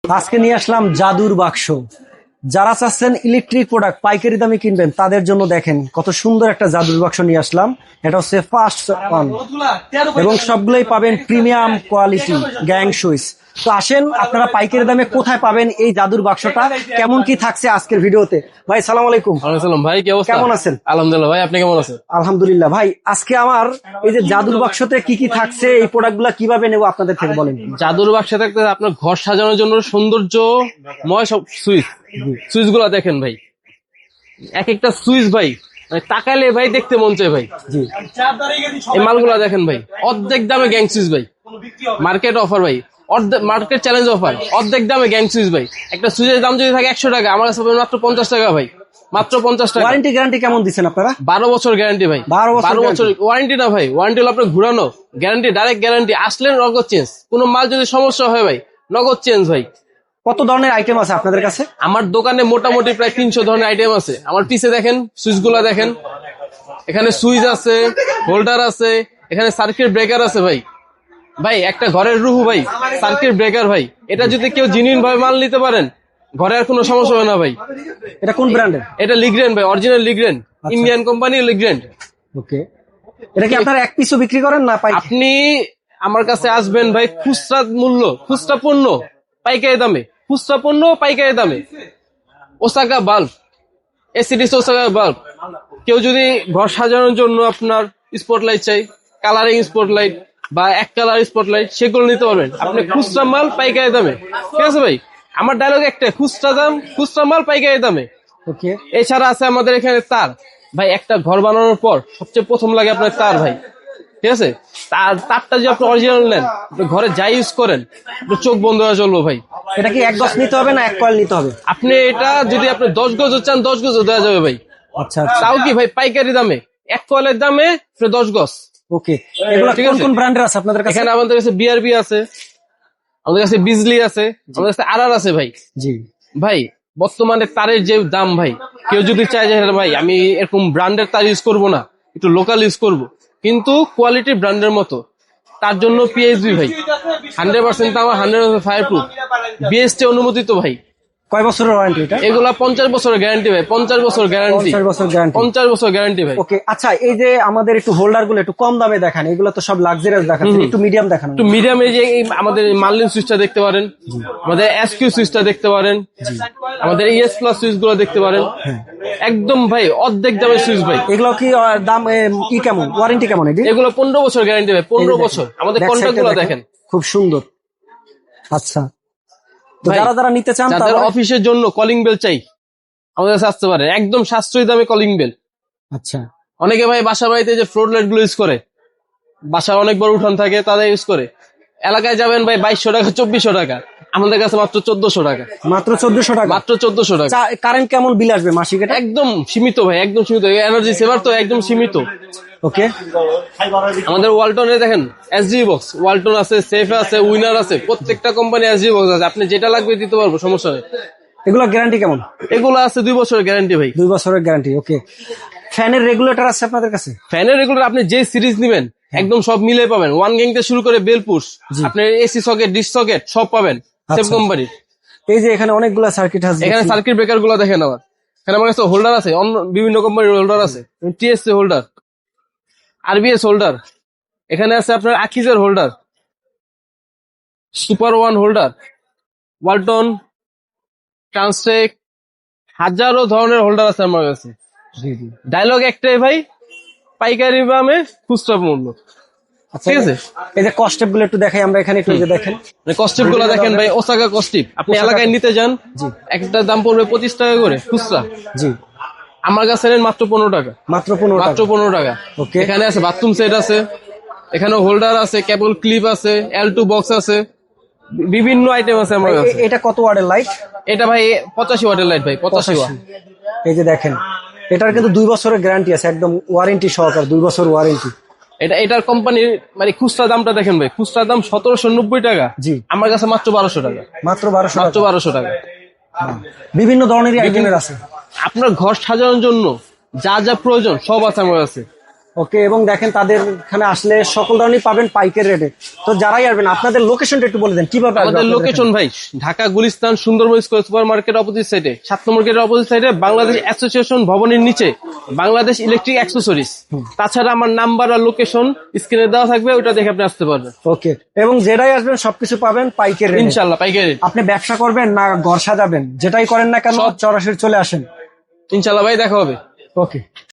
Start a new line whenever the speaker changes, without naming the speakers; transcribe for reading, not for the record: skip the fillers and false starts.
আজকে নিয়ে আসলাম জাদুর বাক্স। যারা চাচ্ছেন ইলেকট্রিক প্রোডাক্ট পাইকারি দামে কিনবেন তাদের জন্য দেখেন কত সুন্দর একটা জাদুর বাক্স নিয়ে আসলাম। এটা হচ্ছে ফার্স্ট ওয়ান এবং সবগুলোই পাবেন প্রিমিয়াম কোয়ালিটি গ্যাং সুইচ। তো আসেন আপনারা পাইকারি দামে কোথায় পাবেন এই জাদুর বাক্সটা, কেমন কি থাকছে আজকের ভিডিওতে। ভাই সালাম আলাইকুম।
ভাই কেমন আছেন? আলহামদুলিল্লাহ ভাই, আপনি কেমন আছেন?
আলহামদুলিল্লাহ ভাই, আজকে আমার এই যে জাদুর বাক্সতে কি কি থাকছে, এই প্রোডাক্টগুলো কিভাবে নেবো আপনাদের থেকে বলেন।
জাদুর বাক্সে থাকতে আপনার ঘর সাজানোর জন্য সৌন্দর্যময় সব সুইচ গুলা দেখেন ভাই, এক একটা সুইচ ভাই মানে তাকালে ভাই দেখতে মন চায় ভাই।
জি,
এই মালগুলা দেখেন ভাই, অর্ধেক দামে গ্যাং সুইচ ভাই, মার্কেট অফার ভাই, মার্কেট চ্যালেঞ্জ অফার, অর্ধেক দামে গ্যাং সুইচ ভাই। একটা সুইচের দাম যদি থাকে 100 টাকা, আমার কাছে পাবেন মাত্র 50 টাকা ভাই, মাত্র 50 টাকা।
ওয়ারেন্টি গ্যারান্টি কেমন দিচ্ছেন আপনারা?
12 বছর গ্যারান্টি ভাই।
12
বছর ওয়ারেন্টি না ভাই, ওয়ারেন্টি হলো আপনার ঘুরানো, গ্যারান্টি ডাইরেক্ট গ্যারান্টি। আসলে নগদ চেঞ্জ, কোনো মাল যদি সমস্যা হয় ভাই নগদ চেঞ্জ ভাই।
কত ধরনের আইটেম আছে আপনাদের কাছে?
আমার দোকানে মোটামুটি প্রায় 300 ধরনের আইটেম আছে। আমার পিছে দেখেন সুইচ গুলা দেখেন, এখানে সুইচ আছে, হোল্ডার আছে, এখানে সার্কিট ব্রেকার আছে ভাই। ভাই একটা ঘরের রুহু ভাই, সার্কিট ব্রেকার ভাই। এটা যদি কেউ জেনুইন ভাবে মাল নিতে পারেন ঘরে আর কোনো সমস্যা হবে না ভাই।
এটা কোন ব্র্যান্ডের?
এটা লিগ্রেন্ড ভাই, original Legrand, Indian company Legrand.
Okay, এটা কি আপনারা এক পিসও বিক্রি করেন না পাই?
আপনি আমার কাছে আসবেন ভাই, খুচরা মূল্য, খুচরা পণ্য পাইকারি দামে, খুচরা পণ্য পাইকারি দামে। ওসাকা বাল্ব, এসিডিস ওসাকা বাল্ব। কেউ যদি ঘর সাজানোর জন্য আপনার স্পটলাইট চাই, কালারিং স্পটলাইট বা এক কালার স্পটলাইট, সেগুলো নিতে পারবেন আপনি খুচরা মাল পাইকারি দামে। ঠিক আছে ভাই, আমার ডায়লগ একটা, খুচরা দাম, খুচরা মাল পাইকারি দামে।
ওকে,
এছাড়া আছে আমাদের এখানে তার ভাই। একটা ঘর বানানোর পর সবচেয়ে প্রথম লাগে আপনার তার ভাই, ঠিক আছে? তারটা যদি আপনি অরিজিনাল নেন, ঘরে যাই ইউজ করেন, চোখ বন্ধ হয়ে চলবো ভাই।
এটা কি এক গজ নিতে হবে না এক কয়েল নিতে হবে?
আপনি এটা যদি আপনি 10 গজ চান 10 গজ দেওয়া যাবে ভাই।
আচ্ছা,
তাও কি ভাই পাইকারি দামে, এক কয়েলের দামে 10 গজ।
ওকে, এগুলো কোন কোন ব্র্যান্ডের আছে আপনাদের কাছে?
এখানে আমাদের কাছে বিআরবি আছে, আমাদের কাছে বিজলি আছে, আমাদের কাছে আরআর আছে ভাই।
জি
ভাই বর্তমানে তারের যে দাম ভাই, কেউ যদি চায় যে ভাই আমি এরকম ব্র্যান্ডের তার ইউজ করব না, একটু লোকাল ইউজ করব, কিন্তু কোয়ালিটি ব্র্যান্ডের মতো, তার জন্য পিএইচবি ভাই 100% তামা, 100% ফায়ার প্রুফ, বিএসটি অনুমোদিত ভাই।
কয় বছরের ওয়ারেন্টি এটা?
এগুলা 50 বছরের গ্যারান্টি ভাই, 50 বছর গ্যারান্টি,
50 বছর গ্যারান্টি,
50 বছর গ্যারান্টি ভাই।
ওকে, আচ্ছা এই যে আমাদের একটু হোল্ডার গুলো একটু কম দামে দেখান, এগুলো তো সব লাক্সারিয়াস দেখাচ্ছেন, একটু মিডিয়াম দেখান।
একটু মিডিয়ামে যে আমাদের মার্লিন সুইচটা দেখতে পারেন, আমাদের এসকিউ সুইচটা দেখতে পারেন, আমাদের ইএস প্লাস সুইচ গুলো দেখতে পারেন। একদম ভাই অর্ধেক দামের সুইচ ভাই।
এগুলো কি দাম কি কেমন, ওয়ারেন্টি কেমন?
এগুলো 15 বছর গ্যারান্টি ভাই, 15 বছর। আমাদের কন্ট্রাক্ট গুলো দেখেন
খুব সুন্দর। আচ্ছা, তো যারা যারা নিতে চান,
তাদের অফিসের জন্য কলিং বেল চাই, আমাদের কাছে আসতে পারে, একদম সাশ্রয়ী দামে কলিং বেল।
আচ্ছা,
অনেকে ভাই বাসা বাড়িতে যে ফ্লোর লাইট গুলো ইউজ করে, বাসা অনেক বড় উঠান থাকে, তাদের ইউজ করে। এলাকায় যাবেন ভাই 2200 টাকা 2400 টাকা, আমাদের কাছে মাত্র 1400 টাকা,
মাত্র 1400 টাকা,
মাত্র 1400 টাকা।
কারেন্ট কেমন বিল আসবে মাসিক? এটা
একদম সীমিত ভাই, একদম সীমিত, এনার্জি সেভার তো একদম সীমিত।
ওকে,
আমাদের ওয়ালটনে দেখেন এসডি বক্স, ওয়ালটন আছে, সেফ আছে, উইনার আছে, প্রত্যেকটা কোম্পানি এসডি বক্স আছে, আপনি যেটা লাগবে দিতে পারবো, সমস্যা নেই।
এগুলো গ্যারান্টি কেমন?
এগুলো আছে 2 বছরের গ্যারান্টি ভাই,
2 বছরের গ্যারান্টি। ওকে, ফ্যানের রেগুলেটর আছে আপনাদের কাছে?
ফ্যানের রেগুলেটর আপনি যে সিরিজ নেবেন একদম সব মিলে পাবেন, ওয়ান গ্যাং থেকে শুরু করে বেল পুশ, আপনার এসি সকেট, ডিশ সকেট সব পাবেন সেফ কোম্পানির।
এই যে এখানে অনেকগুলো সার্কিট আছে,
এখানে সার্কিট ব্রেকার গুলো দেখেন, আবার এখানে আমার কাছে হোল্ডার আছে, অন্য বিভিন্ন কোম্পানির হোল্ডার আছে, টিএসসি হোল্ডার, আরবিএস হোল্ডার, এখানে আছে আপনার আকিজের holder, super one holder, Walton, Transtec, হাজারো ধরনের হোল্ডার আছে আমার কাছে। ডায়লগ একটাই ভাই, পাইকারি দামে খুচরা মূল্য। ঠিক আছে,
এই যে কস্টেপ গুলো একটু দেখাই আমরা এখানে, একটু যে দেখেন
কস্টিপ গুলো দেখেন ভাই, ওসাকা কস্টিপ। আপনি এলাকায় নিতে যান, একটা দাম পড়বে 25 টাকা করে খুচরা।
জি,
আমার কাছে নেন মাত্র 15 টাকা,
মাত্র 15
টাকা।
ওকে,
এখানে আছে বাথরুম সেট আছে, এখানে হোল্ডার আছে, কেবল ক্লিপ আছে, L2 বক্স আছে, বিভিন্ন আইটেম আছে আমার কাছে।
এটা কত ওয়াটের লাইট?
এটা ভাই 85 ওয়াটের লাইট ভাই, 85 ওয়াট।
এই যে দেখেন, এটার কিন্তু 2 বছরের গ্যারান্টি আছে, একদম ওয়ারেন্টি সহকারে 2 বছর ওয়ারেন্টি।
এটার কোম্পানির মানে খুচরা দামটা দেখেন ভাই, খুচরা দাম 1790 টাকা,
জি,
আমার কাছে মাত্র 1200 টাকা,
মাত্র 1200
টাকা।
বিভিন্ন ধরনের আইটেমের আছে।
আপনার ঘর সাজানোর জন্য যা যা প্রয়োজন সব আছে আমার কাছে।
ওকে, এবং দেখেন তাদের এখানে আসলে সকল ধরনের পাবেন পাইকারি রেটে। তো যারাই আসবেন আপনাদের লোকেশনটা একটু বলে দেন, কিভাবে আসবে
আমাদের
আপনাদের
লোকেশন ভাই Dhaka Gulistan Sundarban square super market opposite সাইডে 7 নম্বর গেটের অপোজিট সাইডে বাংলাদেশ অ্যাসোসিয়েশন ভবনের নিচে বাংলাদেশ ইলেকট্রিক অ্যাক্সেসরিজ। তাছাড়া আমার নাম্বার আর লোকেশন স্ক্রিনে দেওয়া থাকবে, ওটা দেখে আপনি আসতে পারবেন।
ওকে, এবং যেটাই আসবেন সবকিছু পাবেন পাইকারি রেটে।
ইনশাল্লাহ পাইকারি।
আপনি ব্যবসা করবেন না ঘর সাজাবেন, যেটাই করেন না কেন
সব।
সরাসরি চলে আসেন।
ইনশাল্লাহ ভাই দেখা হবে।
ওকে।